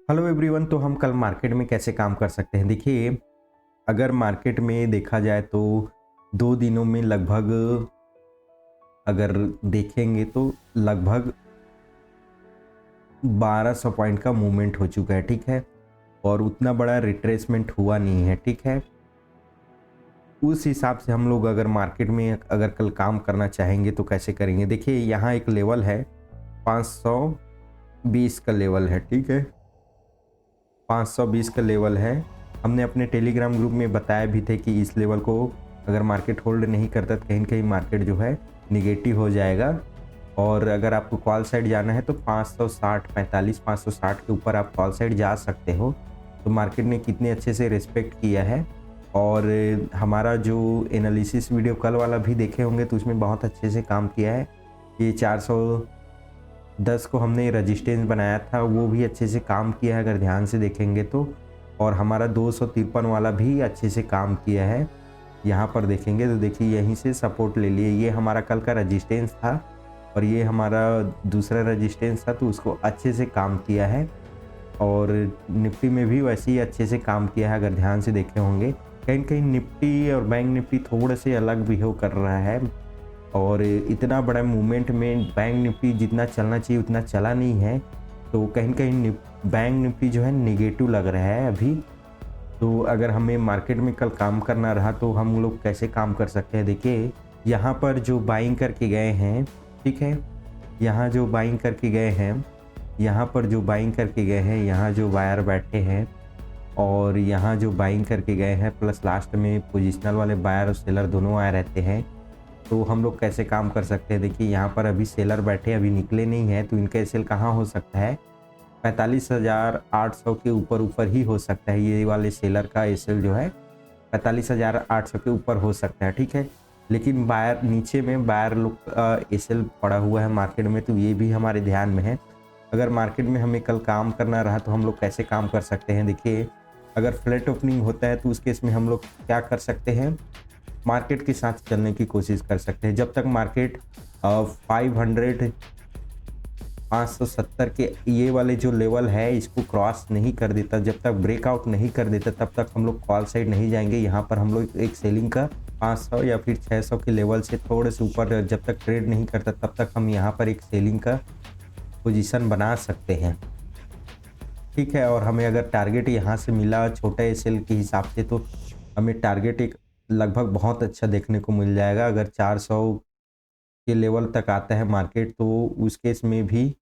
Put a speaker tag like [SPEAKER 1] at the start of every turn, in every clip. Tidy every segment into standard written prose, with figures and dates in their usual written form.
[SPEAKER 1] Hello everyone. तो हम कल मार्केट में कैसे काम कर सकते हैं? देखिए, अगर मार्केट में देखा जाए तो 2 दिनों में लगभग अगर देखेंगे तो लगभग 1200 पॉइंट का मूवमेंट हो चुका है, ठीक है? और उतना बड़ा रिट्रेसमेंट हुआ नहीं है, ठीक है? उस हिसाब से हम लोग अगर मार्केट में अगर कल काम करना चाहेंगे तो कैसे करेंगे? देखिए, यहाँ एक लेवल है 520 का लेवल है, ठीक है? 520 का लेवल है। हमने अपने टेलीग्राम ग्रुप में बताया भी थे कि इस लेवल को अगर मार्केट होल्ड नहीं करता तो कहीं न कहीं मार्केट जो है नेगेटिव हो जाएगा। और अगर आपको कॉल साइड जाना है तो 560 के ऊपर आप कॉल साइड जा सकते हो। तो मार्केट ने कितने अच्छे से रिस्पेक्ट किया है। और हमारा जो एनालिसिस वीडियो कल वाला भी देखे होंगे तो उसमें बहुत अच्छे से काम किया है। ये 410 को हमने रेजिस्टेंस बनाया था, वो भी अच्छे से काम किया है अगर ध्यान से देखेंगे तो। और हमारा 253 वाला भी अच्छे से काम किया है। यहाँ पर देखेंगे तो देखिए यहीं से सपोर्ट ले लिए। ये हमारा कल का रेजिस्टेंस था और ये हमारा दूसरा रेजिस्टेंस था, तो उसको अच्छे से काम किया है। और निफ्टी में भी वैसे ही अच्छे से काम किया है अगर ध्यान से देखे होंगे। कहीं कहीं निफ्टी और बैंक निफ्टी थोड़े से अलग बिहेव कर रहा है। और इतना बड़ा मूवमेंट में बैंक निफ्टी जितना चलना चाहिए उतना चला नहीं है। तो कहीं कहीं बैंक निफ्टी जो है नेगेटिव लग रहा है अभी। तो अगर हमें मार्केट में कल काम करना रहा तो हम लोग कैसे काम कर सकते हैं? देखिए, यहाँ पर जो बाइंग करके गए हैं, ठीक है? यहाँ जो बाइंग करके गए हैं, यहाँ पर जो बाइंग करके गए हैं, यहाँ जो बायर बैठे हैं और यहाँ जो बाइंग करके गए हैं, प्लस लास्ट में पोजिशनल वाले बायर और सेलर दोनों आए रहते हैं। तो हम लोग कैसे काम कर सकते हैं? देखिए, यहाँ पर अभी सेलर बैठे अभी निकले नहीं हैं, तो इनका एसएल कहाँ हो सकता है? 45,800 के ऊपर ही हो सकता है। ये वाले सेलर का एसएल जो है 45,800 के ऊपर हो सकता है, ठीक है? लेकिन बायर नीचे में बायर लोग का एसएल पड़ा हुआ है मार्केट में, तो ये भी हमारे ध्यान में है। अगर मार्केट में हमें कल काम करना रहा तो हम लोग कैसे काम कर सकते हैं? देखिए, अगर फ्लैट ओपनिंग होता है तो उस केस में हम लोग क्या कर सकते हैं? मार्केट के साथ चलने की कोशिश कर सकते हैं। जब तक मार्केट 570 के ये वाले जो लेवल है इसको क्रॉस नहीं कर देता, जब तक ब्रेकआउट नहीं कर देता तब तक हम लोग कॉल साइड नहीं जाएंगे। यहाँ पर हम लोग एक सेलिंग का 500 या फिर 600 के लेवल से थोड़े से ऊपर जब तक ट्रेड नहीं करता तब तक हम यहाँ पर एक सेलिंग का पोजीशन बना सकते हैं, ठीक है? और हमें अगर टारगेट यहाँ से मिला छोटा एसएल के हिसाब से तो हमें टारगेट एक लगभग बहुत अच्छा देखने को मिल जाएगा। अगर 400 के लेवल तक आता है मार्केट तो उस केस में भी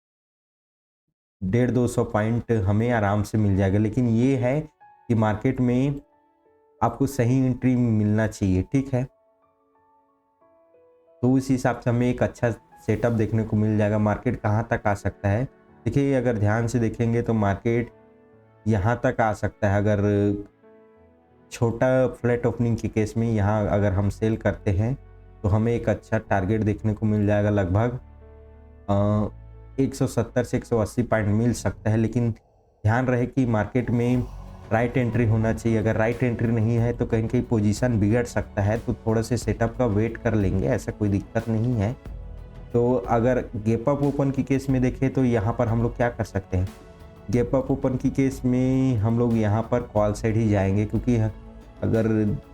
[SPEAKER 1] 150-200 पॉइंट हमें आराम से मिल जाएगा। लेकिन ये है कि मार्केट में आपको सही एंट्री मिलना चाहिए, ठीक है? तो उस हिसाब से हमें एक अच्छा सेटअप देखने को मिल जाएगा। मार्केट कहाँ तक आ सकता है? देखिए, अगर ध्यान से देखेंगे तो मार्केट यहाँ तक आ सकता है। अगर छोटा फ्लैट ओपनिंग के केस में यहाँ अगर हम सेल करते हैं तो हमें एक अच्छा टारगेट देखने को मिल जाएगा। लगभग 170 से 180 पॉइंट मिल सकता है। लेकिन ध्यान रहे कि मार्केट में राइट एंट्री होना चाहिए। अगर राइट एंट्री नहीं है तो कहीं कहीं पोजीशन बिगड़ सकता है, तो थोड़ा से सेटअप का वेट कर लेंगे, ऐसा कोई दिक्कत नहीं है। तो अगर गैप अप ओपन की केस में देखें तो यहाँ पर हम लोग क्या कर सकते हैं? गैप अप ओपन की केस में हम लोग यहाँ पर कॉल साइड ही जाएंगे, क्योंकि अगर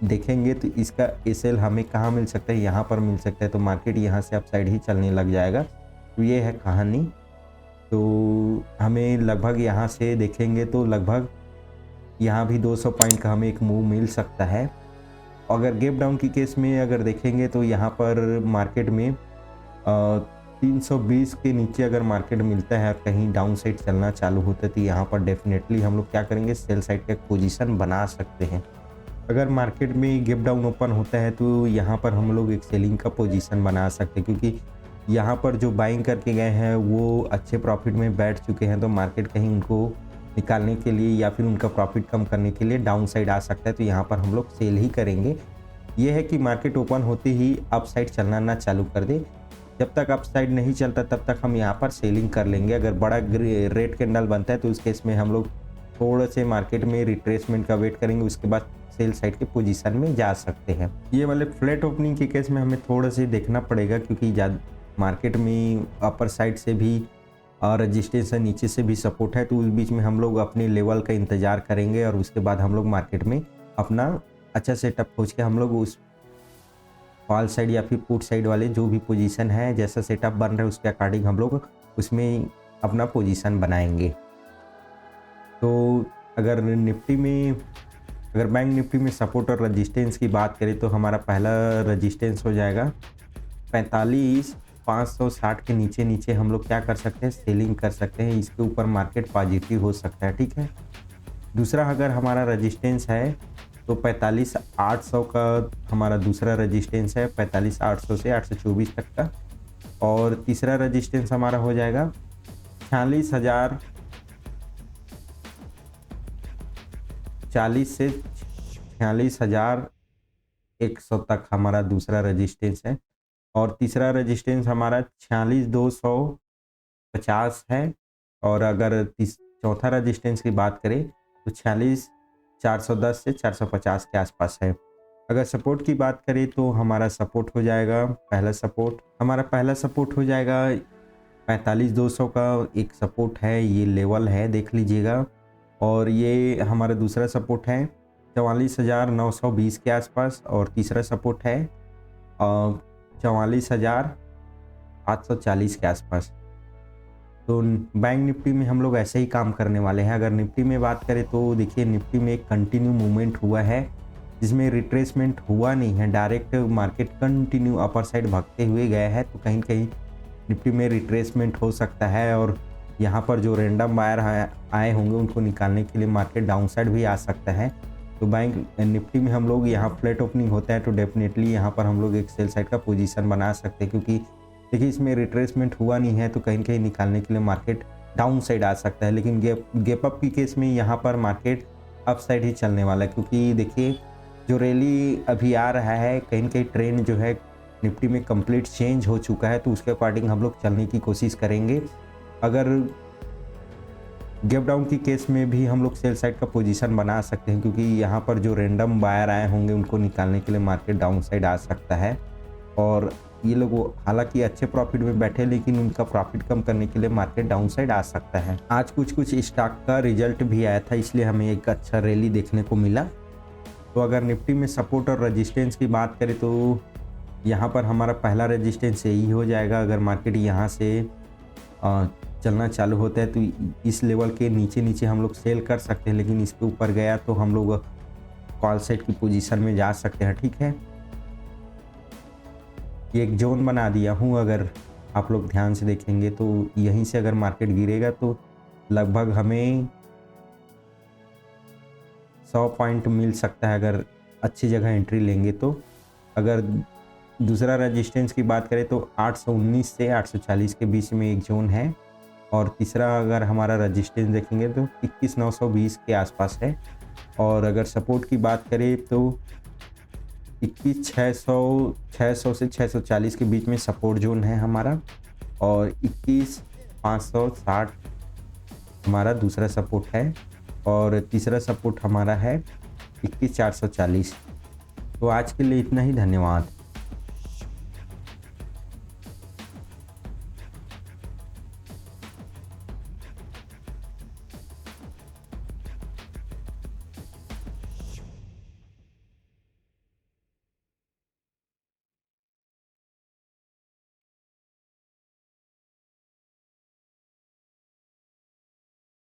[SPEAKER 1] देखेंगे तो इसका एसएल हमें कहाँ मिल सकता है? यहाँ पर मिल सकता है। तो मार्केट यहाँ से अप साइड ही चलने लग जाएगा। तो ये है कहानी। तो हमें लगभग यहाँ से देखेंगे तो लगभग यहाँ भी 200 पॉइंट का हमें एक मूव मिल सकता है। अगर गैप डाउन की केस में अगर देखेंगे तो यहाँ पर मार्केट में 320 के नीचे अगर मार्केट मिलता है, कहीं डाउन साइड चलना चालू होता है तो यहाँ पर डेफिनेटली हम लोग क्या करेंगे? सेल साइड का पोजीशन बना सकते हैं। अगर मार्केट में गैप डाउन ओपन होता है तो यहाँ पर हम लोग एक सेलिंग का पोजीशन बना सकते हैं, क्योंकि यहाँ पर जो बाइंग करके गए हैं वो अच्छे प्रॉफिट में बैठ चुके हैं। तो मार्केट कहीं उनको निकालने के लिए या फिर उनका प्रॉफिट कम करने के लिए डाउन साइड आ सकता है, तो यहाँ पर हम लोग सेल ही करेंगे। ये है कि मार्केट ओपन होते ही अप साइड चलना ना चालू कर दे। जब तक अप साइड नहीं चलता तब तक हम यहाँ पर सेलिंग कर लेंगे। अगर बड़ा रेड कैंडल बनता है तो उस केस में हम लोग थोड़े से मार्केट में रिट्रेसमेंट का वेट करेंगे, उसके बाद सेल साइड के पोजीशन में जा सकते हैं। ये वाले फ्लैट ओपनिंग के केस में हमें थोड़ा से देखना पड़ेगा, क्योंकि मार्केट में अपर साइड से भी और रजिस्टेंस नीचे से भी सपोर्ट है, तो उस बीच में हम लोग अपने लेवल का इंतज़ार करेंगे और उसके बाद हम लोग मार्केट में अपना अच्छा सेटअप खोज के हम लोग उस कॉल साइड या फिर पुट साइड वाले जो भी पोजीशन है, जैसा सेटअप बन रहा है उसके अकॉर्डिंग हम लोग उसमें अपना पोजीशन बनाएंगे। तो अगर बैंक निफ्टी में सपोर्ट और रजिस्टेंस की बात करें तो हमारा पहला रजिस्टेंस हो जाएगा 45,560 के नीचे हम लोग क्या कर सकते हैं, सेलिंग कर सकते हैं। इसके ऊपर मार्केट पॉजिटिव हो सकता है, ठीक है। दूसरा अगर हमारा रजिस्टेंस है तो 45,800 का हमारा दूसरा रजिस्टेंस है, 45,800 से 824 तक का। और तीसरा रजिस्टेंस हमारा हो जाएगा 40 से 46,100 तक हमारा दूसरा रजिस्टेंस है। और तीसरा रजिस्टेंस हमारा 46,250 है। और अगर चौथा रजिस्टेंस की बात करें तो 46,410 से 450 के आसपास है। अगर सपोर्ट की बात करें तो हमारा सपोर्ट हो जाएगा, पहला सपोर्ट हो जाएगा 45,200 का एक सपोर्ट है, ये लेवल है, देख लीजिएगा। और ये हमारा दूसरा सपोर्ट है 44,920 के आसपास। और तीसरा सपोर्ट है 44,840 के आसपास। तो बैंक निफ्टी में हम लोग ऐसे ही काम करने वाले हैं। अगर निफ्टी में बात करें तो देखिए निफ्टी में एक कंटिन्यू मूवमेंट हुआ है जिसमें रिट्रेसमेंट हुआ नहीं है, direct market continue upper side भागते हुए गया है। तो कहीं कहीं निफ्टी में रिट्रेसमेंट हो सकता है और यहाँ पर जो रैंडम बायर आए होंगे उनको निकालने के लिए मार्केट डाउन साइड भी आ सकता है। तो बैंक निफ्टी में हम लोग यहाँ फ्लैट ओपनिंग होता है तो डेफिनेटली यहाँ पर हम लोग एक सेल साइड का पोजीशन बना सकते हैं, क्योंकि देखिए इसमें रिट्रेसमेंट हुआ नहीं है तो कहीं कहीं निकालने के लिए मार्केट डाउन साइड आ सकता है। लेकिन गैप अप की केस में यहाँ पर मार्केट अप साइड ही चलने वाला है, क्योंकि देखिए जो रैली अभी आ रहा है कहीं कहीं ट्रेंड जो है निफ्टी में कंप्लीट चेंज हो चुका है, तो उसके अकॉर्डिंग हम लोग चलने की कोशिश करेंगे। अगर गैप डाउन की केस में भी हम लोग सेल साइड का पोजीशन बना सकते हैं, क्योंकि यहाँ पर जो रैंडम बायर आए होंगे उनको निकालने के लिए मार्केट डाउन साइड आ सकता है। और ये लोग हालांकि अच्छे प्रॉफिट में बैठे, लेकिन उनका प्रॉफिट कम करने के लिए मार्केट डाउन साइड आ सकता है। आज कुछ स्टॉक का रिजल्ट भी आया था, इसलिए हमें एक अच्छा रैली देखने को मिला। तो अगर निफ्टी में सपोर्ट और रजिस्टेंस की बात करें तो यहाँ पर हमारा पहला रजिस्टेंस यही हो जाएगा। अगर मार्केट यहाँ से चलना चालू होता है तो इस लेवल के नीचे हम लोग सेल कर सकते हैं, लेकिन इसके ऊपर गया तो हम लोग कॉल साइड की पोजीशन में जा सकते हैं, ठीक है। ये एक जोन बना दिया हूँ, अगर आप लोग ध्यान से देखेंगे तो यहीं से अगर मार्केट गिरेगा तो लगभग हमें 100 पॉइंट मिल सकता है अगर अच्छी जगह एंट्री लेंगे तो। अगर दूसरा रजिस्टेंस की बात करें तो 819 से 840 के बीच में एक जोन है। और तीसरा अगर हमारा रजिस्टेंस देखेंगे तो 21,920 के आसपास है। और अगर सपोर्ट की बात करें तो 21,600 से 640 के बीच में सपोर्ट जोन है हमारा। और 21,560 हमारा दूसरा सपोर्ट है। और तीसरा सपोर्ट हमारा है 21,440। तो आज के लिए इतना ही, धन्यवाद।